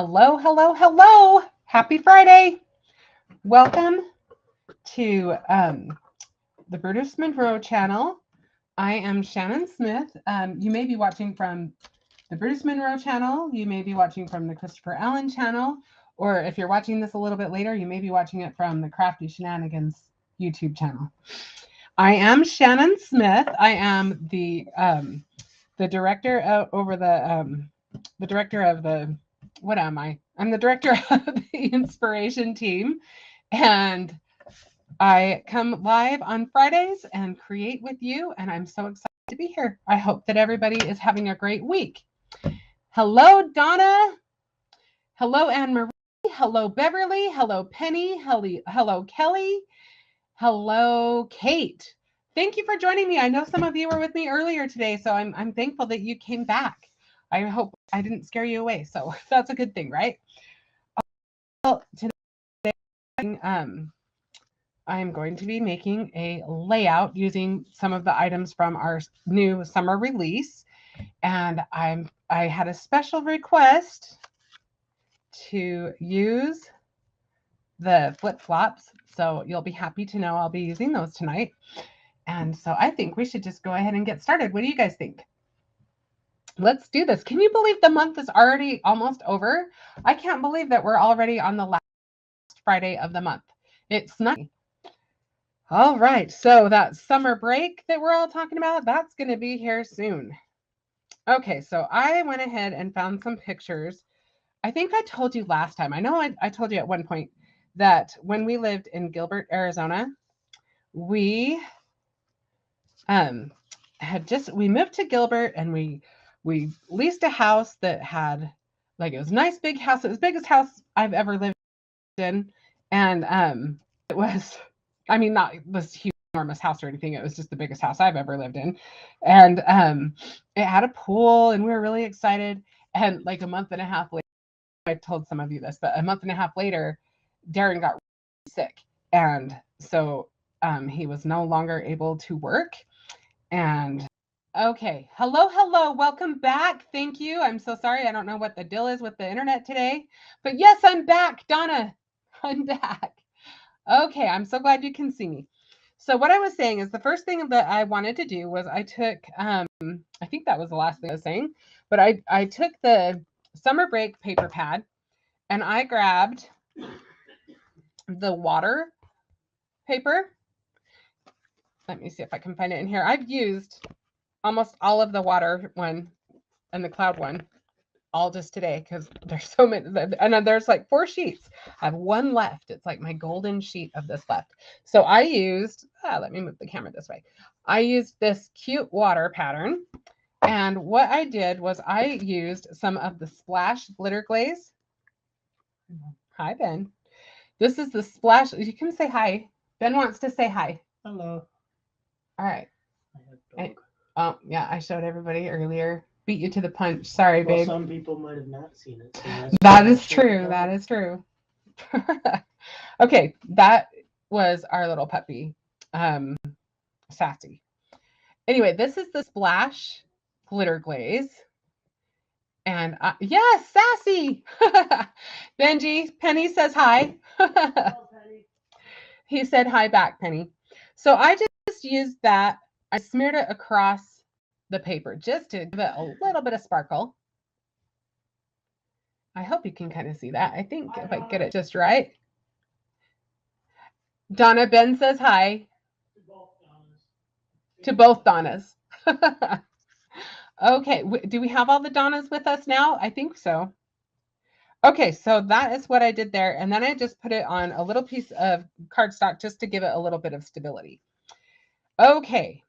Hello, hello, hello. Happy Friday. Welcome to the Brutus Monroe channel. I am Shannon Smith. You may be watching from the Brutus Monroe channel. You may be watching from the Christopher Allen channel. Or if you're watching this a little bit later, you may be watching it from the Crafty Shenanigans YouTube channel. I am Shannon Smith. I am the director the director of the, what am I? I'm the director of the inspiration team, and I come live on Fridays and create with you, and I'm so excited to be here. I hope that everybody is having a great week. Hello, Donna. Hello, Anne Marie. Hello, Beverly. Hello, Penny. Hello, Kelly. Hello, Kate. Thank you for joining me. I know some of you were with me earlier today, so I'm thankful that you came back. I hope I didn't scare you away, so that's a good thing, right? Well, today I'm going to be making a layout using some of the items from our new summer release, and I had a special request to use the flip-flops, so you'll be happy to know I'll be using those tonight. And so I think we should just go ahead and get started. What do you guys think? Let's do this. Can you believe the month is already almost over? I can't believe that we're already on the last Friday of the month. It's not. All right, so that summer break that we're all talking about, that's going to be here soon. Okay, so I went ahead and found some pictures. I think I told you last time. I know I told you at one point that when we lived in Gilbert, Arizona, we we moved to Gilbert, and we leased a house that had, like, it was a nice big house. It was the biggest house I've ever lived in. And it was, I mean, not this huge enormous house or anything. It was just the biggest house I've ever lived in. And it had a pool, and we were really excited. And like a month and a half later, I told some of you this, but a month and a half later, Darren got really sick. And so he was no longer able to work. And okay, hello, welcome back. Thank you. I'm so sorry. I don't know what the deal is with the internet today, but yes, I'm back, Donna. I'm back. Okay, I'm so glad you can see me. So what I was saying is the first thing that I wanted to do was I took, I think that was the last thing I was saying, but I took the summer break paper pad and I grabbed the water paper. Let me see if I can find it in here. I've used almost all of the water one and the cloud one all just today because there's so many, and there's like 4 sheets. I have one left. It's like my golden sheet of this left. So I used, let me move the camera this way. I used this cute water pattern, and what I did was I used some of the Splash glitter glaze. Hi, Ben. This is the Splash. You can say hi. Ben wants to say hi. Hello. All right. Oh, yeah, I showed everybody earlier. Beat you to the punch. Sorry, babe. Some people might have not seen it. So that is true. That is true. Okay, that was our little puppy, Sassy. Anyway, this is the Splash glitter glaze. And yes, Sassy. Benji, Penny says hi. Hello, Penny. He said hi back, Penny. So I just used that. I smeared it across the paper just to give it a little bit of sparkle. I hope you can kind of see that. I think if I get it just right. Donna, Ben says hi. To both Donnas. Okay, do we have all the Donnas with us now? I think so. Okay, so that is what I did there. And then I just put it on a little piece of cardstock just to give it a little bit of stability. Okay,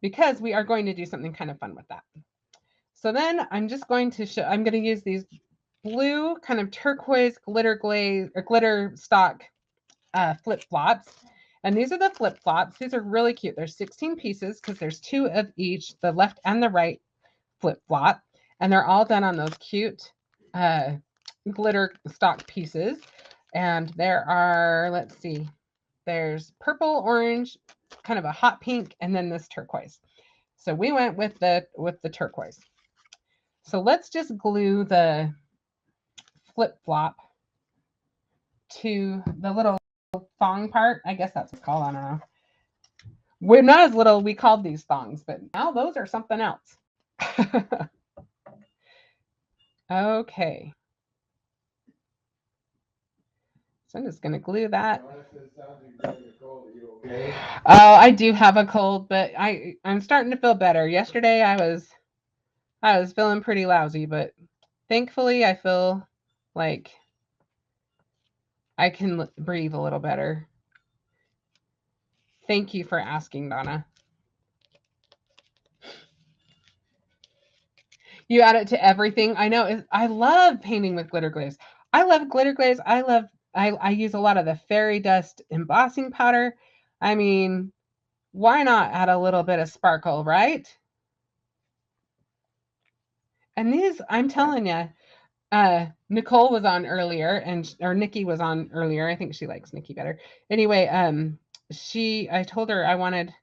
because we are going to do something kind of fun with that. So then I'm just going to show, I'm going to use these blue kind of turquoise glitter glaze or glitter stock flip-flops. And these are the flip-flops. These are really cute. There's 16 pieces because there's 2 of each, the left and the right flip-flop. And they're all done on those cute glitter stock pieces. And there are, let's see, there's purple, orange, kind of a hot pink, and then this turquoise. So we went with the turquoise. So let's just glue the flip-flop to the little thong part. I guess that's what's called. I don't know. We're not as little, we called these thongs, but now those are something else. Okay. So I'm just going to glue that. Oh, I do have a cold, but I'm starting to feel better. Yesterday I was feeling pretty lousy, but thankfully I feel like I can breathe a little better. Thank you for asking, Donna. You add it to everything. I know. I love painting with glitter glaze. I love glitter glaze. I use a lot of the fairy dust embossing powder. I mean, why not add a little bit of sparkle, right? And these, I'm telling you, Nicole was on earlier, or Nikki was on earlier. I think she likes Nikki better. Anyway, I told her I wanted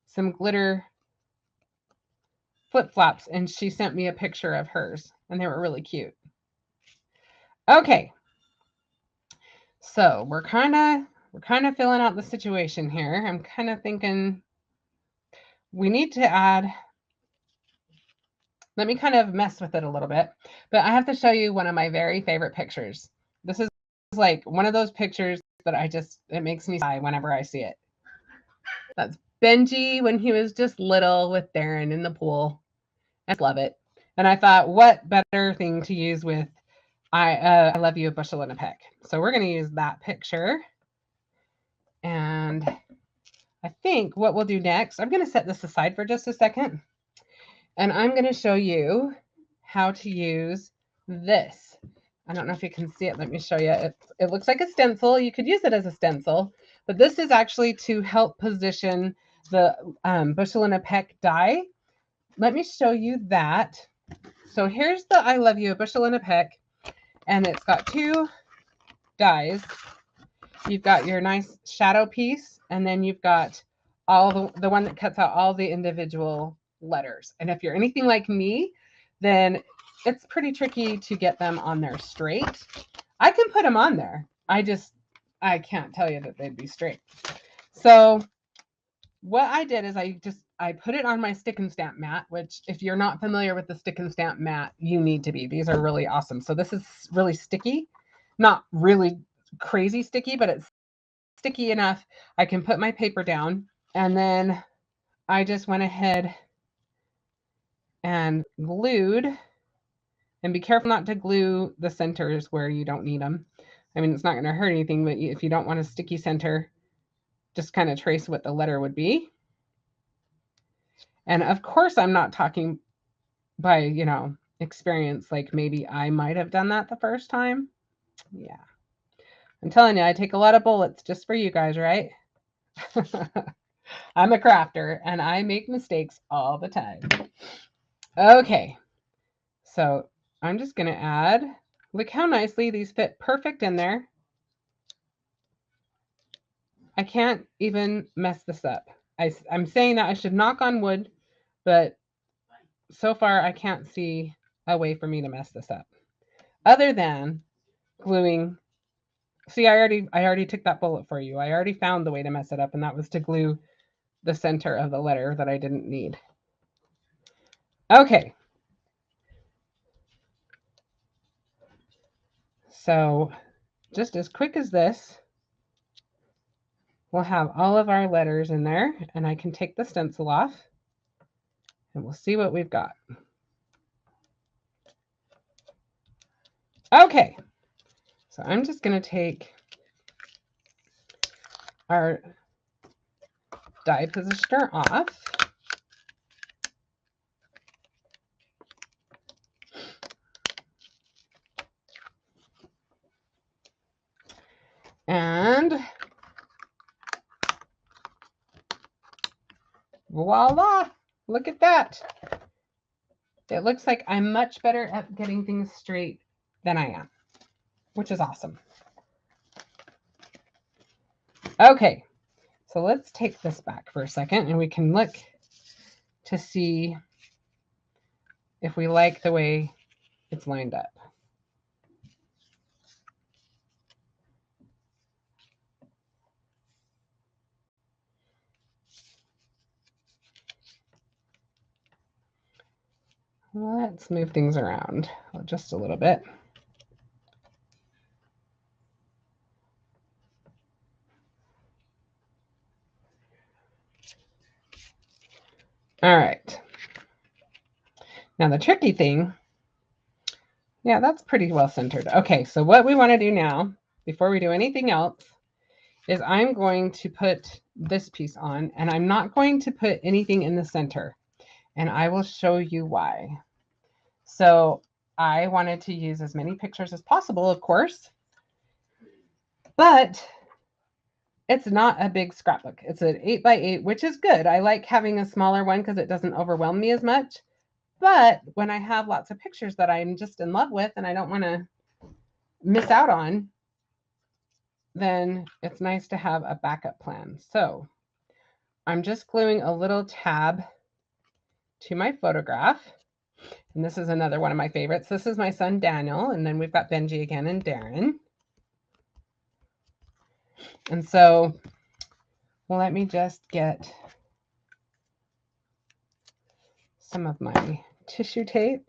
some glitter flip-flops, and she sent me a picture of hers, and they were really cute. Okay. So we're kind of filling out the situation here. I'm kind of thinking we need to add, let me kind of mess with it a little bit, but I have to show you one of my very favorite pictures. This is like one of those pictures that it makes me sigh whenever I see it. That's Benji when he was just little with Darren in the pool. I love it. And I thought, what better thing to use with I love you a bushel and a peck. So we're going to use that picture. And I think what we'll do next, I'm going to set this aside for just a second. And I'm going to show you how to use this. I don't know if you can see it. Let me show you. It looks like a stencil. You could use it as a stencil, but this is actually to help position the bushel and a peck die. Let me show you that. So here's the I love you a bushel and a peck, and it's got two dies. You've got your nice shadow piece, and then you've got all the one that cuts out all the individual letters. And if you're anything like me, then it's pretty tricky to get them on there straight. I can put them on there. I can't tell you that they'd be straight. So what I did is I put it on my stick and stamp mat, which if you're not familiar with the stick and stamp mat, you need to be. These are really awesome. So this is really sticky, not really crazy sticky, but it's sticky enough. I can put my paper down, and then I just went ahead and glued, and be careful not to glue the centers where you don't need them. I mean, it's not going to hurt anything, but if you don't want a sticky center, just kind of trace what the letter would be. And of course, I'm not talking by, experience, like maybe I might have done that the first time. Yeah. I'm telling you, I take a lot of bullets just for you guys, right? I'm a crafter and I make mistakes all the time. Okay. So I'm just going to add, look how nicely these fit perfect in there. I can't even mess this up. I'm saying that I should knock on wood, but so far I can't see a way for me to mess this up other than gluing. See, I already took that bullet for you. I already found the way to mess it up, and that was to glue the center of the letter that I didn't need. Okay. So just as quick as this, we'll have all of our letters in there, and I can take the stencil off, and we'll see what we've got. Okay. So I'm just going to take our die positioner off. And voila, look at that. It looks like I'm much better at getting things straight than I am, which is awesome. Okay, so let's take this back for a second and we can look to see if we like the way it's lined up. Let's move things around just a little bit. All right. Now the tricky thing, yeah, that's pretty well centered. Okay, so what we want to do now, before we do anything else, is I'm going to put this piece on, and I'm not going to put anything in the center, and I will show you why. So I wanted to use as many pictures as possible, of course, but it's not a big scrapbook. It's an 8x8, which is good. I like having a smaller one because it doesn't overwhelm me as much. But when I have lots of pictures that I'm just in love with and I don't want to miss out on, then it's nice to have a backup plan. So I'm just gluing a little tab to my photograph. And this is another one of my favorites. This is my son, Daniel. And then we've got Benji again and Darren. And so, well, let me just get some of my tissue tape.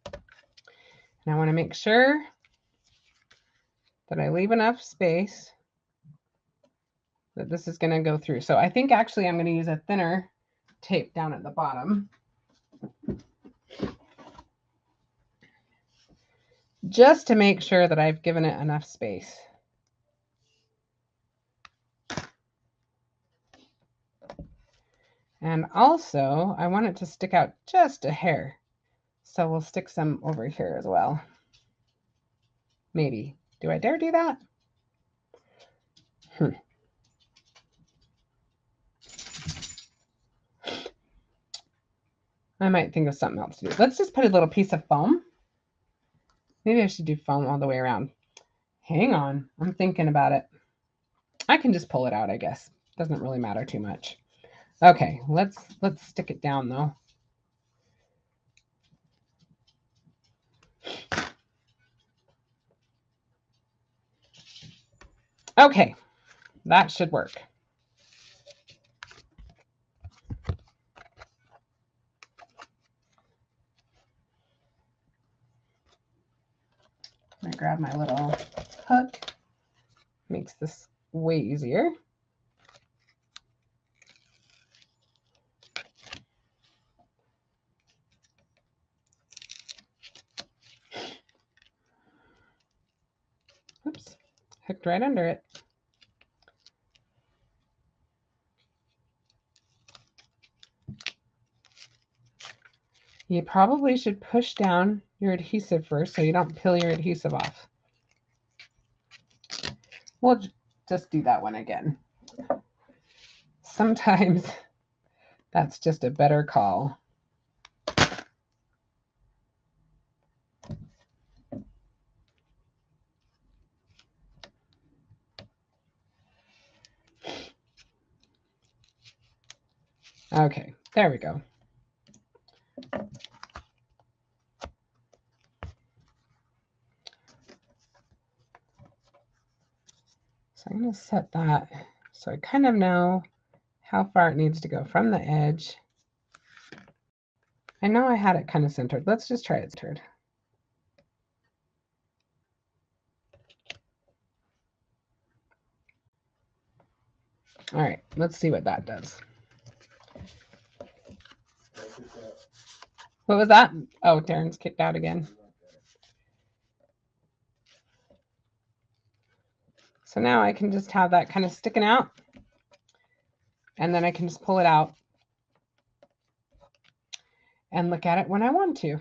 And I want to make sure that I leave enough space that this is going to go through. So I think actually I'm going to use a thinner tape down at the bottom, just to make sure that I've given it enough space. And also I want it to stick out just a hair. So we'll stick some over here as well. Maybe. Do I dare do that? I might think of something else to do. Let's just put a little piece of foam. Maybe I should do foam all the way around. Hang on, I'm thinking about it. I can just pull it out, I guess. Doesn't really matter too much. Okay, let's stick it down though. Okay, that should work. I grab my little hook. Makes this way easier. Oops, hooked right under it. You probably should push down your adhesive first so you don't peel your adhesive off. We'll just do that one again. Sometimes that's just a better call. Okay, there we go. So I'm going to set that so I kind of know how far it needs to go from the edge. I know I had it kind of centered. Let's just try it centered. All right, let's see what that does. What was that? Oh, Darren's kicked out again. So now I can just have that kind of sticking out, and then I can just pull it out and look at it when I want to.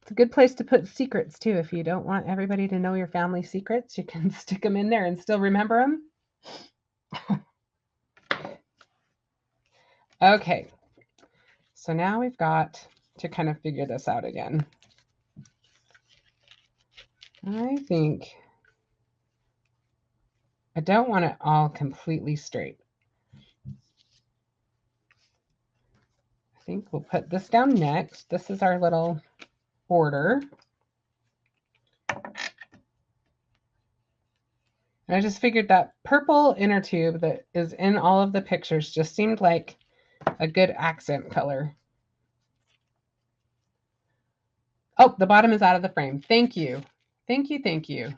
It's a good place to put secrets too. If you don't want everybody to know your family secrets, you can stick them in there and still remember them. Okay, so now we've got to kind of figure this out again. I think I don't want it all completely straight. I think we'll put this down next. This is our little border. And I just figured that purple inner tube that is in all of the pictures just seemed like a good accent color. Oh, the bottom is out of the frame. Thank you. Thank you. Thank you. Sorry,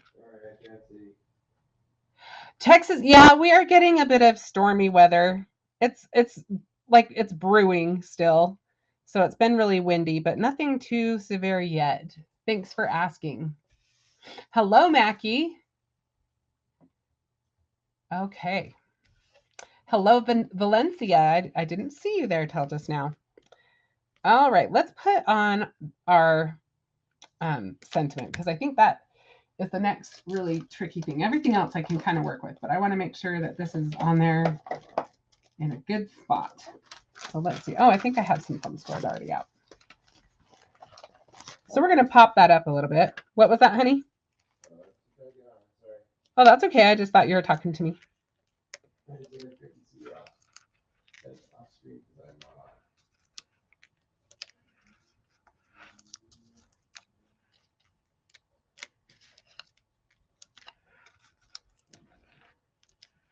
I can't see. Texas, yeah, we are getting a bit of stormy weather. It's like it's brewing still. So it's been really windy, but nothing too severe yet. Thanks for asking. Hello, Mackie. Okay. Hello, Valencia. I didn't see you there till just now. All right, let's put on our sentiment because I think that is the next really tricky thing. Everything else I can kind of work with, but I want to make sure that this is on there in a good spot. So let's see. Oh, I think I have some thumbs for it already out. So we're going to pop that up a little bit. What was that, honey? Sorry. Oh, that's okay. I just thought you were talking to me. I just couldn't see you off screen because I'm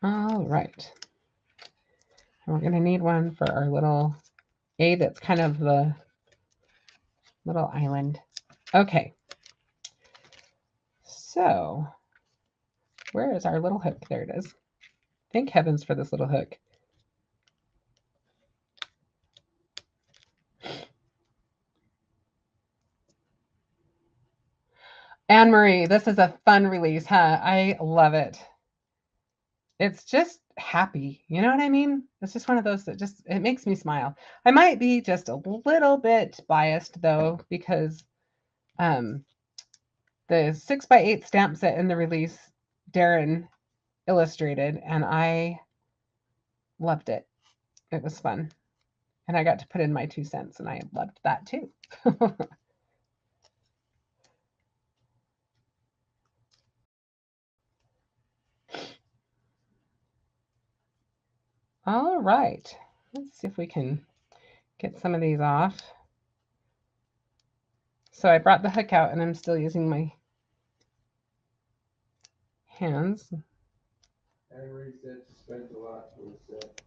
not on. All right. And we're going to need one for our little A that's kind of the little island. Okay. So where is our little hook? There it is. Thank heavens for this little hook. Anne Marie, this is a fun release, huh? I love it. It's just happy. You know what I mean? It's just one of those that just, it makes me smile. I might be just a little bit biased though, because the 6x8 stamp set in the release, Darren illustrated, and I loved it. It was fun. And I got to put in my 2 cents, and I loved that too. All right. Let's see if we can get some of these off. So I brought the hook out, and I'm still using my hands. Anne-Marie said she spent a lot for the set.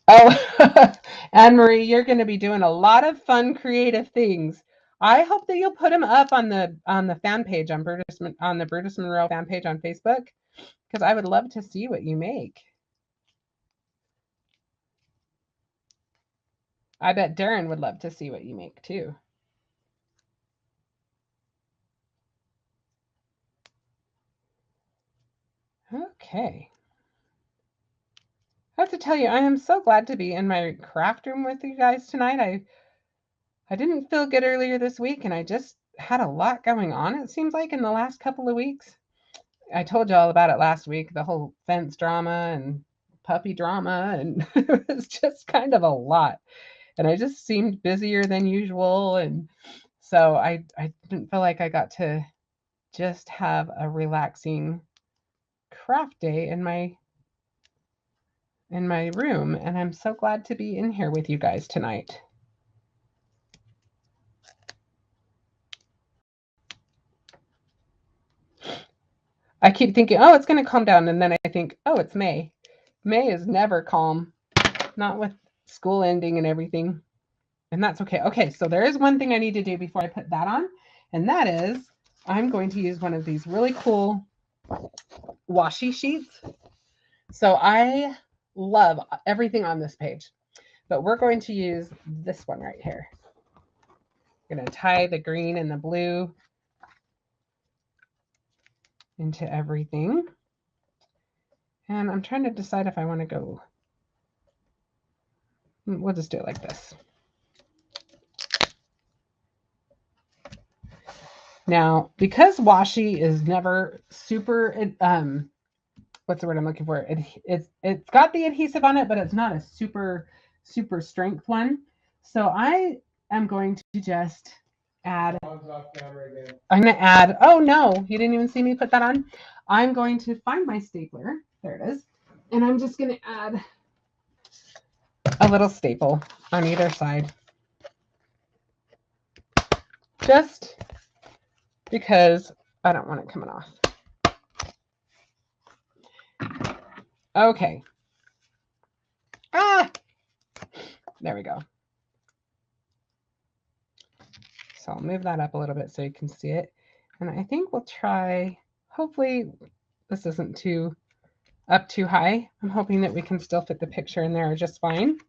Oh, Anne Marie, you're going to be doing a lot of fun, creative things. I hope that you'll put them up on the fan page on the Brutus Monroe fan page on Facebook, because I would love to see what you make. I bet Darren would love to see what you make too. Okay. I have to tell you, I am so glad to be in my craft room with you guys tonight. I didn't feel good earlier this week, and I just had a lot going on, it seems like, in the last couple of weeks. I told you all about it last week, the whole fence drama and puppy drama, and it was just kind of a lot. And I just seemed busier than usual, and so I didn't feel like I got to just have a relaxing craft day in my room, and I'm so glad to be in here with you guys tonight. I keep thinking, oh, it's going to calm down, and then I think, oh, it's May. May is never calm, not with school ending and everything, and that's okay. Okay, so there is one thing I need to do before I put that on, and that is I'm going to use one of these really cool washi sheets. So I love everything on this page, but we're going to use this one right here. I'm going to tie the green and the blue into everything. And I'm trying to decide if I want to go, we'll just do it like this. Now, because washi is never super, what's the word I'm looking for? It's got the adhesive on it, but it's not a super strength one. So I am going to just add. Off camera again. I'm going to add. Oh no, you didn't even see me put that on. I'm going to find my stapler. There it is, and I'm just going to add a little staple on either side, just because I don't want it coming off. Okay. Ah! There we go. So I'll move that up a little bit so you can see it. And I think we'll try, hopefully this isn't too up too high. I'm hoping that we can still fit the picture in there just fine.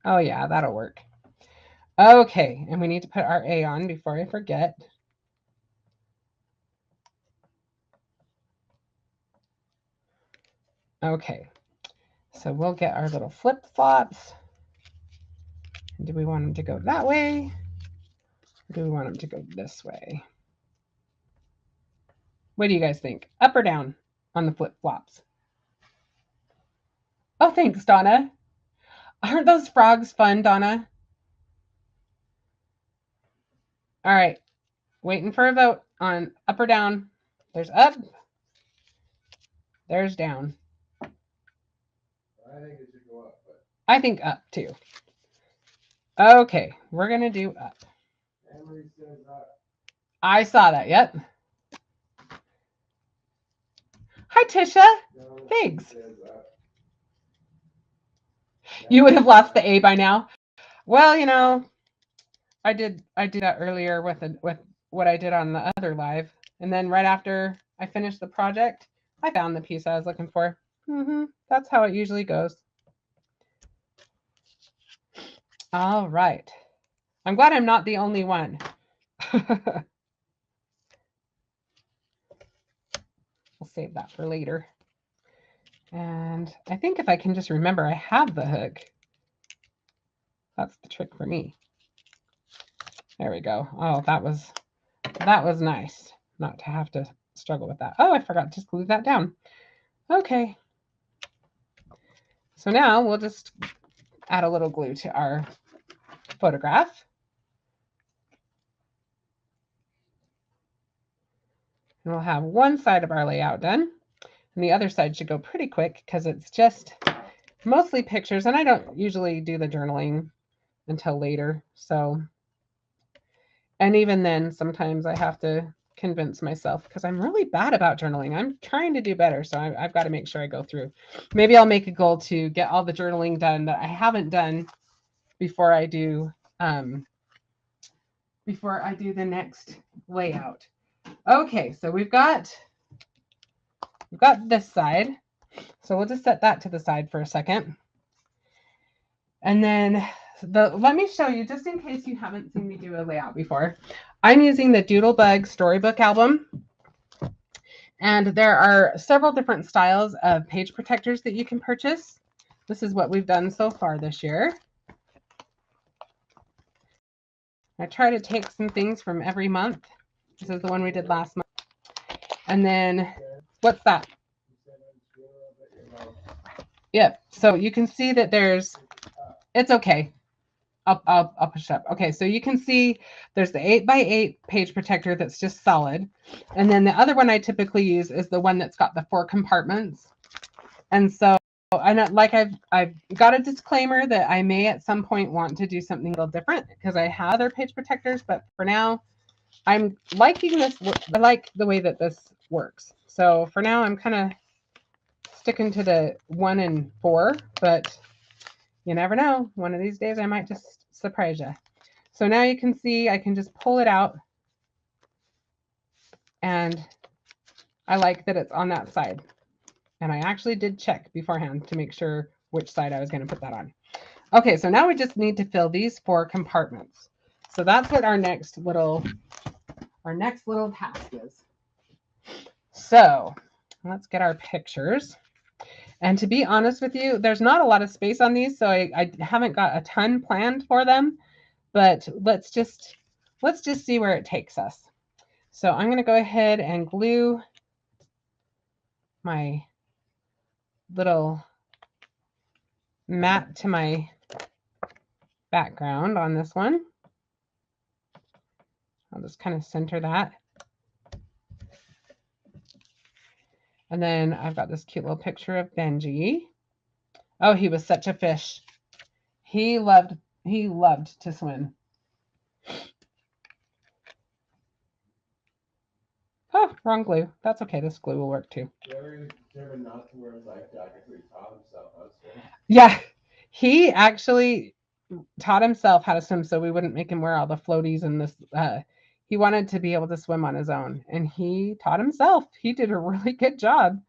Oh yeah, that'll work. Okay, and we need to put our A on before I forget. Okay, so we'll get our little flip-flops. Do we want them to go that way? Or do we want them to go this way? What do you guys think? Up or down on the flip-flops? Oh, thanks, Donna. Aren't those frogs fun, Donna? All right, waiting for a vote on up or down. There's up. There's down. I think it should go up, but I think up too. Okay, we're gonna do up. Emery says up. I saw that. Yep. Hi, Tisha. No, Thanks. she says up. You would have lost the A by now. Well, you know, I did that earlier with what I did on the other live, and then right after I finished the project, I found the piece I was looking for. That's how it usually goes. All right. I'm glad I'm not the only one. We'll save that for later. And I think if I can just remember I have the hook, that's the trick for me. There we go. Oh, that was nice not to have to struggle with that. Oh, I forgot to glue that down. Okay. So now we'll just add a little glue to our photograph. And we'll have one side of our layout done. And the other side should go pretty quick because it's just mostly pictures. And I don't usually do the journaling until later. So, and even then, sometimes I have to convince myself because I'm really bad about journaling. I'm trying to do better. So I've got to make sure I go through. Maybe I'll make a goal to get all the journaling done that I haven't done before I do the next layout. Okay, so we've got this side. So we'll just set that to the side for a second. And then let me show you, just in case you haven't seen me do a layout before. I'm using the Doodlebug Storybook album. And there are several different styles of page protectors that you can purchase. This is what we've done so far this year. I try to take some things from every month. This is the one we did last month. And then, what's that? Yep. So you can see that it's okay. I'll push it up. Okay, so you can see there's the 8x8 page protector that's just solid. And then the other one I typically use is the one that's got the 4 compartments. And so, and like I've got a disclaimer that I may at some point want to do something a little different because I have other page protectors, but for now, I'm liking this. I like the way that this works. So for now, I'm kind of sticking to the 1 and 4, but you never know. One of these days, I might just surprise you. So now you can see I can just pull it out. And I like that it's on that side. And I actually did check beforehand to make sure which side I was going to put that on. Okay, so now we just need to fill these 4 compartments. So that's what our next little task is. So let's get our pictures. And to be honest with you, there's not a lot of space on these, so I haven't got a ton planned for them, but let's just see where it takes us. So I'm going to go ahead and glue my little mat to my background on this one. I'll just kind of center that. And then I've got this cute little picture of Benji. Oh, he was such a fish. He loved to swim. Oh, wrong glue. That's okay. This glue will work too. You ever determined not to wear a life jacket so he taught himself how to swim? Yeah, He actually taught himself how to swim so we wouldn't make him wear all the floaties and this. He wanted to be able to swim on his own, and he taught himself. He did a really good job.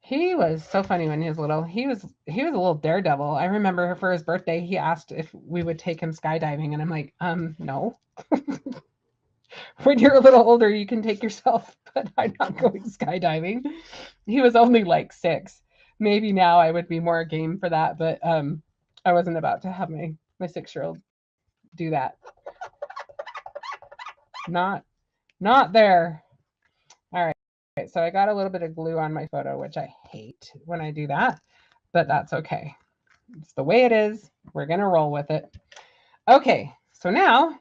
He was so funny when he was little. He was a little daredevil. I remember for his birthday, he asked if we would take him skydiving, and I'm like, no. When you're a little older, you can take yourself, but I'm not going skydiving. He was only like 6. Maybe now I would be more game for that, but I wasn't about to have my 6-year-old do that. Not there. All right. So I got a little bit of glue on my photo, which I hate when I do that, but that's okay. It's the way it is. We're going to roll with it. Okay. So now,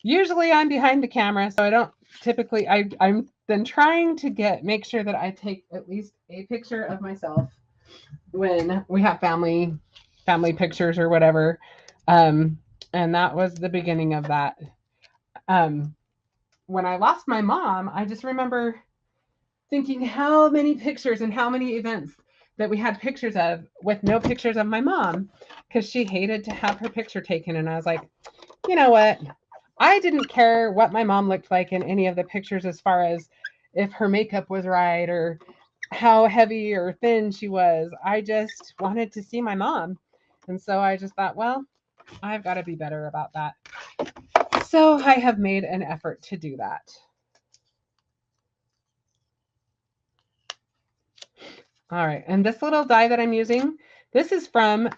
usually I'm behind the camera, so I don't typically, I'm been trying to make sure that I take at least a picture of myself when we have family pictures or whatever. And that was the beginning of that. When I lost my mom, I just remember thinking how many pictures and how many events that we had pictures of with no pictures of my mom, because she hated to have her picture taken. And I was like, you know what? I didn't care what my mom looked like in any of the pictures as far as if her makeup was right or how heavy or thin she was. I just wanted to see my mom. And so I just thought, well, I've got to be better about that. So I have made an effort to do that. All right, and this little die that I'm using, this is from,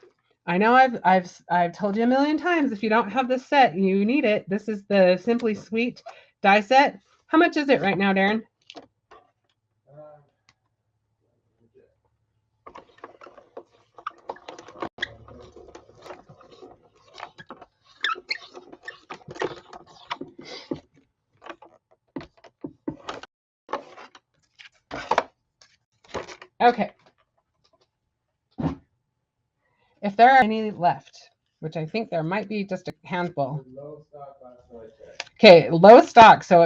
I know I've told you a million times, if you don't have this set, you need it. This is the Simply Sweet die set. How much is it right now, Darren? Okay. If there are any left, which I think there might be just a handful. Okay, low stock, so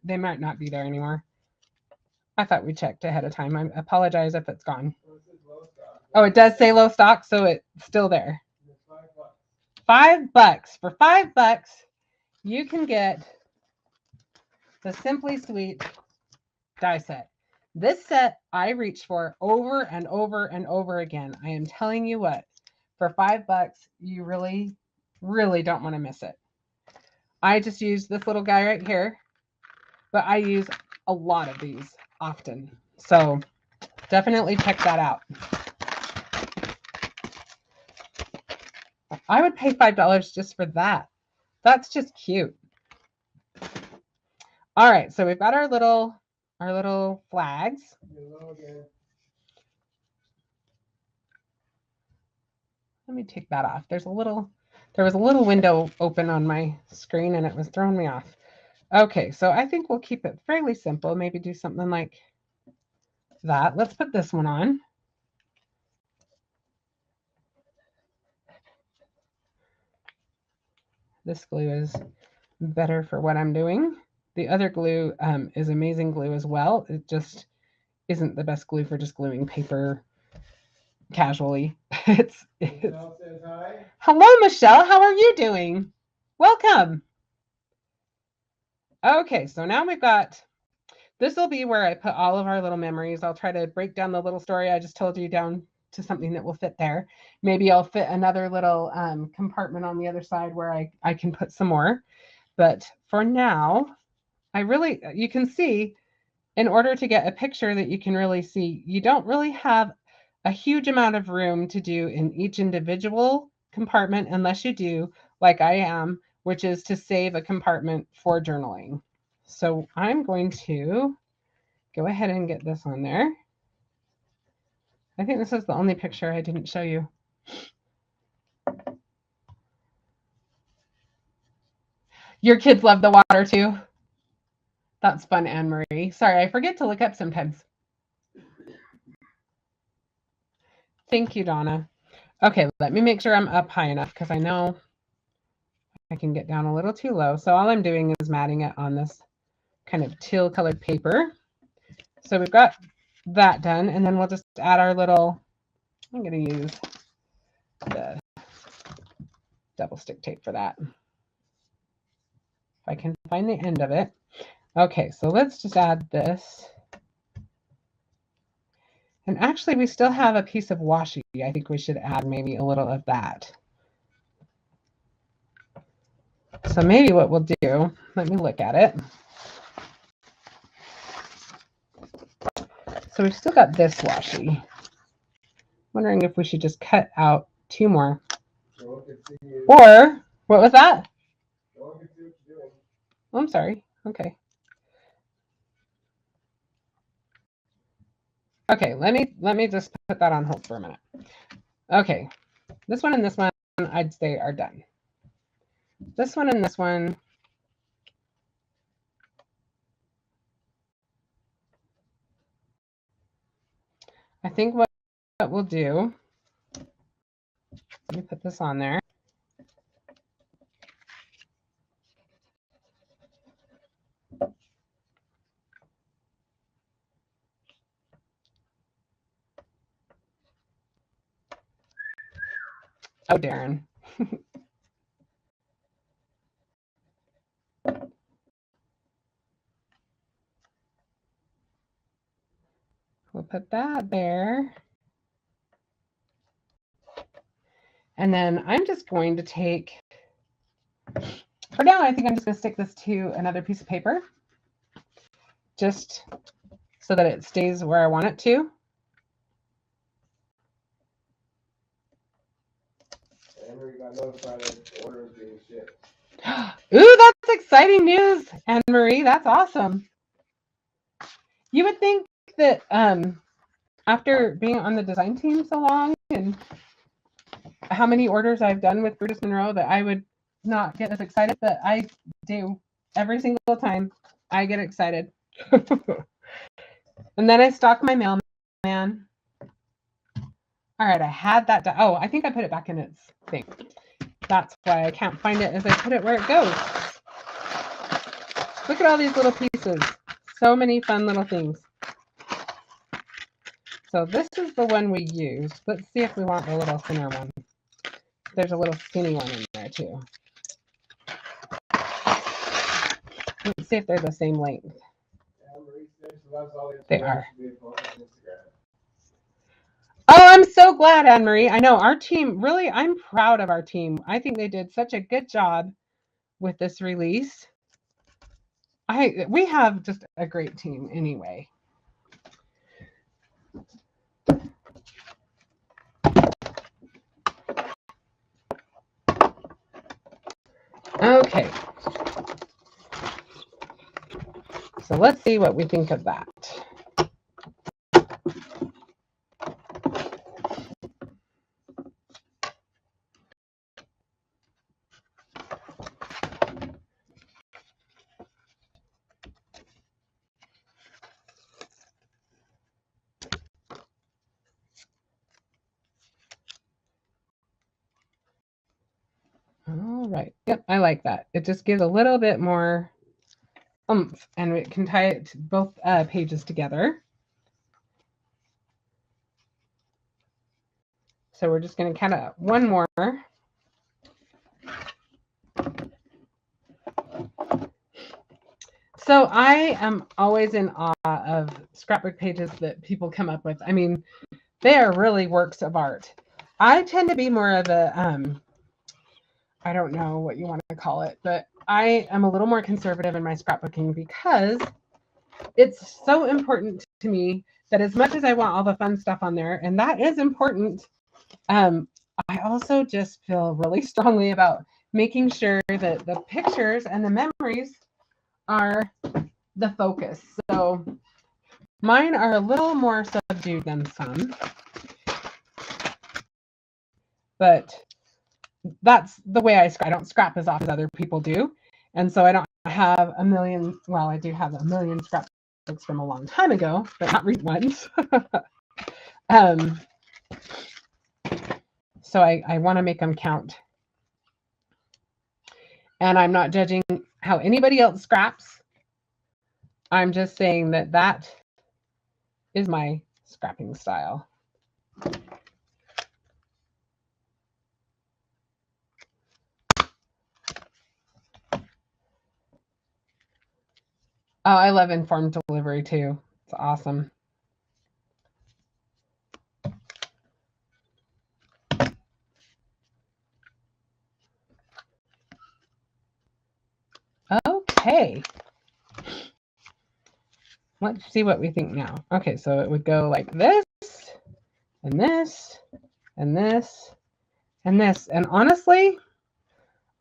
they might not be there anymore. I thought we checked ahead of time. I apologize if it's gone. Oh, it does say low stock, so it's still there. $5. For $5, you can get the Simply Sweet die set. This set I reached for over and over and over again. I am telling you what, for $5, you really, really don't want to miss it. I just use this little guy right here, but I use a lot of these often. So definitely check that out. I would pay $5 just for that. That's just cute. All right, so we've got our little flags. Let me take that off. There was a little window open on my screen and it was throwing me off. Okay, so I think we'll keep it fairly simple. Maybe do something like that. Let's put this one on. This glue is better for what I'm doing. The other glue is amazing glue as well. It just isn't the best glue for just gluing paper casually. Michelle says hi. Hello, Michelle. How are you doing? Welcome. Okay, so now we've got, this will be where I put all of our little memories. I'll try to break down the little story I just told you down to something that will fit there. Maybe I'll fit another little compartment on the other side where I can put some more. But for now, you can see, in order to get a picture that you can really see, you don't really have a huge amount of room to do in each individual compartment unless you do, like I am, which is to save a compartment for journaling. So I'm going to go ahead and get this on there. I think this is the only picture I didn't show you. Your kids love the water too. That's fun, Anne Marie. Sorry, I forget to look up sometimes. Thank you, Donna. Okay, let me make sure I'm up high enough because I know I can get down a little too low. So all I'm doing is matting it on this kind of teal colored paper. So we've got that done, and then we'll just add our little, I'm going to use the double stick tape for that. If I can find the end of it. Okay, so let's just add this. And actually, we still have a piece of washi. I think we should add maybe a little of that. So maybe what we'll do, let me look at it. So we've still got this washi. Wondering if we should just cut out 2 more. Or, what was that? Oh, I'm sorry. Okay. Okay, let me just put that on hold for a minute. Okay, this one and this one I'd say are done. This one and this one. I think what we'll do, let me put this on there. Oh, Darren. We'll put that there. And then I'm just going to take, for now, I think I'm just going to stick this to another piece of paper, just so that it stays where I want it to. Anne-Marie got notified that the order is being shipped. Ooh, that's exciting news, Anne-Marie. That's awesome. You would think that after being on the design team so long and how many orders I've done with Brutus Monroe that I would not get as excited, but I do. Every single time I get excited. And then I stalk my mailman. All right, I had that done. Oh, I think I put it back in its thing. That's why I can't find it as I put it where it goes. Look at all these little pieces. So many fun little things. So this is the one we used. Let's see if we want the little thinner one. There's a little skinny one in there too. Let's see if they're the same length. They are. Oh, I'm so glad, Anne-Marie. I know our team, really, I'm proud of our team. I think they did such a good job with this release. We have just a great team anyway. Okay. So let's see what we think of that. All right. Yep, I like that. It just gives a little bit more oomph, and it can tie it to both pages together. So we're just going to kind of one more. So I am always in awe of scrapbook pages that people come up with. I mean, they are really works of art. I tend to be more of a, I don't know what you want to call it, but I am a little more conservative in my scrapbooking because it's so important to me that as much as I want all the fun stuff on there, and that is important, I also just feel really strongly about making sure that the pictures and the memories are the focus. So mine are a little more subdued than some, but that's the way I scrap. I don't scrap as often as other people do. And so I don't have a million, well, I do have a million scrapbooks from a long time ago, but not recent ones. So I want to make them count. And I'm not judging how anybody else scraps. I'm just saying that that is my scrapping style. Oh, I love informed delivery too. It's awesome. Okay. Let's see what we think now. Okay, so it would go like this, and this, and this, and this. And honestly,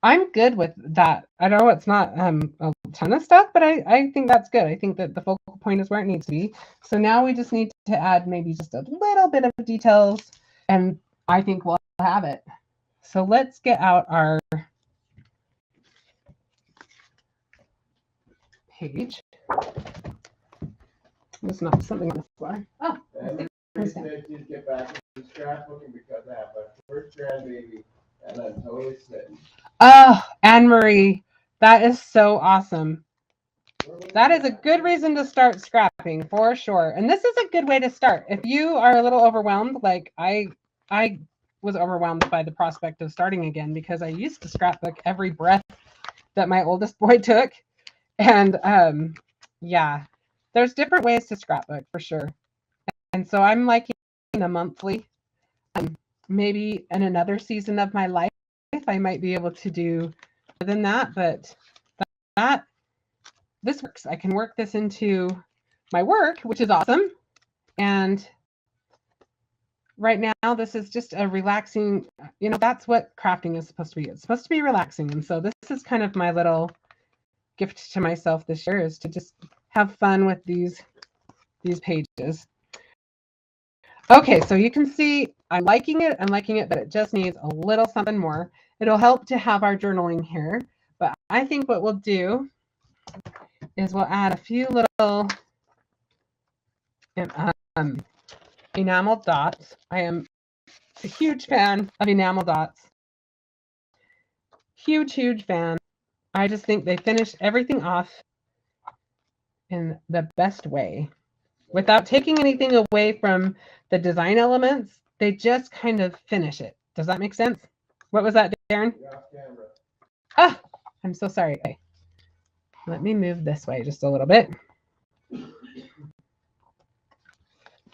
I'm good with that. I know it's not a ton of stuff, but I think that's good. I think that the focal point is where it needs to be. So now we just need to add maybe just a little bit of details, and I think we'll have it. So let's get out our page. There's not something on the floor. Oh, And we said you'd get back to the scrapbooking because I have my first grandbaby and I'm totally smitten. Oh, Anne Marie, that is so awesome. That is a good reason to start scrapping for sure. And this is a good way to start. If you are a little overwhelmed, like I was overwhelmed by the prospect of starting again because I used to scrapbook every breath that my oldest boy took. And yeah, there's different ways to scrapbook for sure. And so I'm liking a monthly. Maybe in another season of my life, I might be able to do more than that, but this works. I can work this into my work, which is awesome. And right now, this is just a relaxing, that's what crafting is supposed to be. It's supposed to be relaxing. And so this is kind of my little gift to myself this year, is to just have fun with these pages. Okay, so you can see I'm liking it, but it just needs a little something more. It'll help to have our journaling here, but I think what we'll do is we'll add a few little enamel dots. I am a huge fan of enamel dots. Huge fan. I just think they finish everything off in the best way. Without taking anything away from the design elements, they just kind of finish it. Does that make sense? What was that, Darren? Ah, I'm so sorry. Okay. Let me move this way just a little bit. I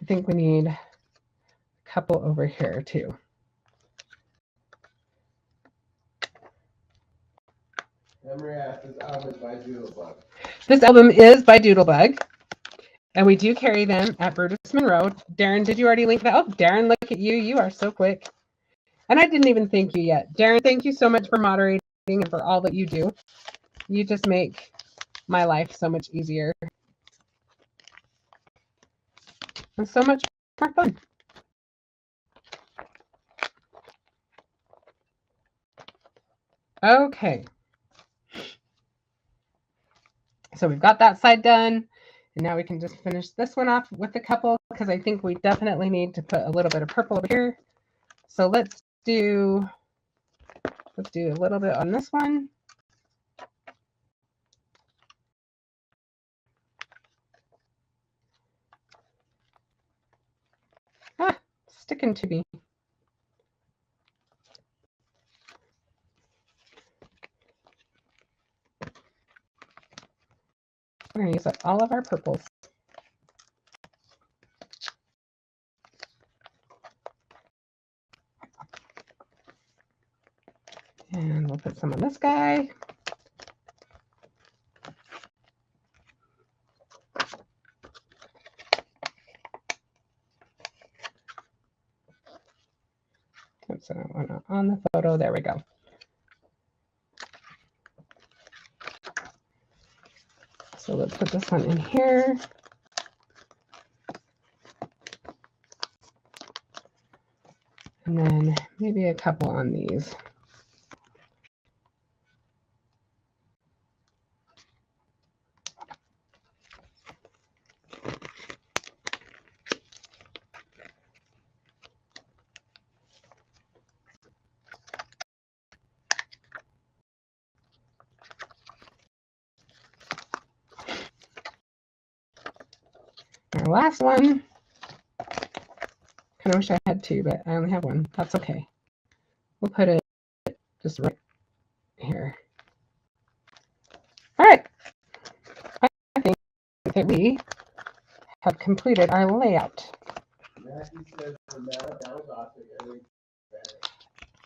think we need a couple over here too. Emery asked, this album is by Doodlebug. This album is by Doodlebug. And we do carry them at Brutus Monroe. Darren, did you already link that? Oh, Darren, look at you. You are so quick. And I didn't even thank you yet. Darren, thank you so much for moderating and for all that you do. You just make my life so much easier. And so much more fun. Okay. So we've got that side done. And now we can just finish this one off with a couple, because I think we definitely need to put a little bit of purple over here. So let's do a little bit on this one. Ah, sticking to me. We're going to use up all of our purples. And we'll put some on this guy. Oops, I don't want to on the photo. There we go. So let's put this one in here. And then maybe a couple on these. Our last one. Kind of wish I had two, but I only have one. That's okay. We'll put it just right here. All right. I think that we have completed our layout. Mackie says that was awesome. I think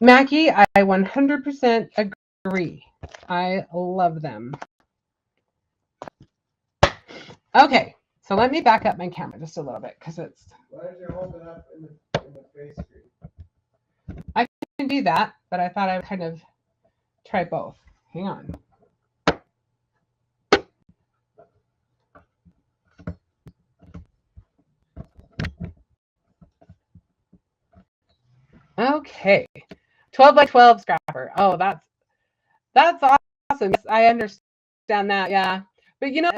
Mackie, I 100% agree. I love them. Okay, so let me back up my camera just a little bit because it's. why don't you hold it up in the face screen? I can do that, but I thought I would kind of try both. Hang on. Okay, 12 by 12 scrapper. Oh, that's awesome. Yes, I understand that. Yeah, but you know,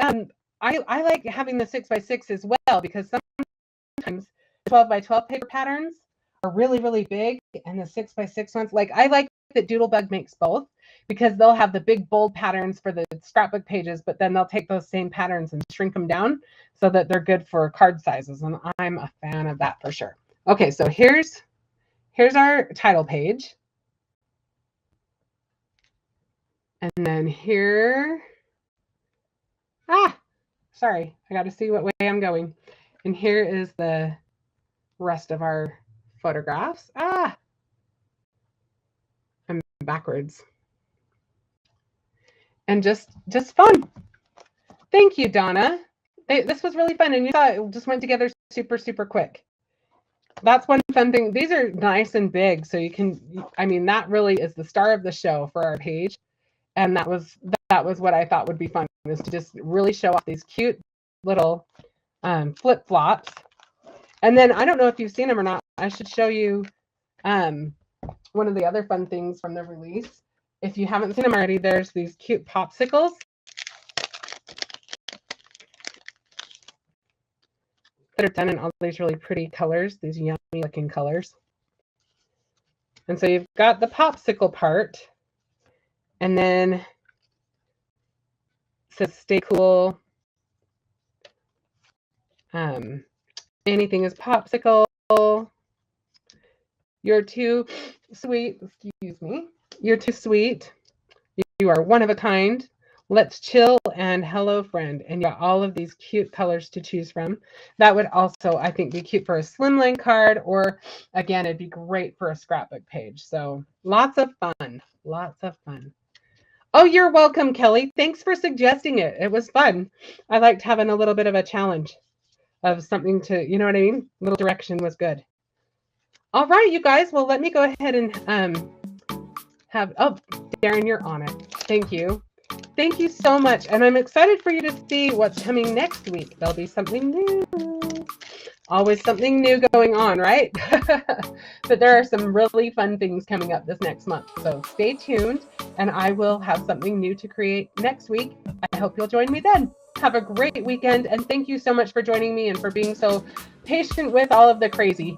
I like having the 6 by 6 as well because sometimes 12 by 12 paper patterns are really, really big, and the 6 by 6 ones, like I like that Doodlebug makes both because they'll have the big bold patterns for the scrapbook pages, but then they'll take those same patterns and shrink them down so that they're good for card sizes, and I'm a fan of that for sure. Okay, so here's our title page. And then here, sorry, I got to see what way I'm going. And here is the rest of our photographs. I'm backwards. And just fun. Thank you, Donna. This was really fun, and you saw it just went together super, super quick. That's one fun thing. These are nice and big, so you can, I mean, that really is the star of the show for our page. And that was what I thought would be fun, is to just really show off these cute little flip-flops. And then I don't know if you've seen them or not. I should show you one of the other fun things from the release. If you haven't seen them already, there's these cute popsicles. That are done in all these really pretty colors, these yummy looking colors. And so you've got the popsicle part, and then it says stay cool. Anything is popsicle. You're too sweet. Excuse me. You're too sweet. You are one of a kind. Let's chill and hello friend. And you got all of these cute colors to choose from. That would also, I think, be cute for a slimline card, or again, it'd be great for a scrapbook page. So lots of fun. Lots of fun. Oh, you're welcome, Kelly. Thanks for suggesting it. It was fun. I liked having a little bit of a challenge of something to, you know what I mean? A little direction was good. All right, you guys. Well, let me go ahead and have, oh, Darren, you're on it. Thank you. Thank you so much. And I'm excited for you to see what's coming next week. There'll be something new. Always something new going on, right? But there are some really fun things coming up this next month. So stay tuned, and I will have something new to create next week. I hope you'll join me then. Have a great weekend, and thank you so much for joining me and for being so patient with all of the crazy.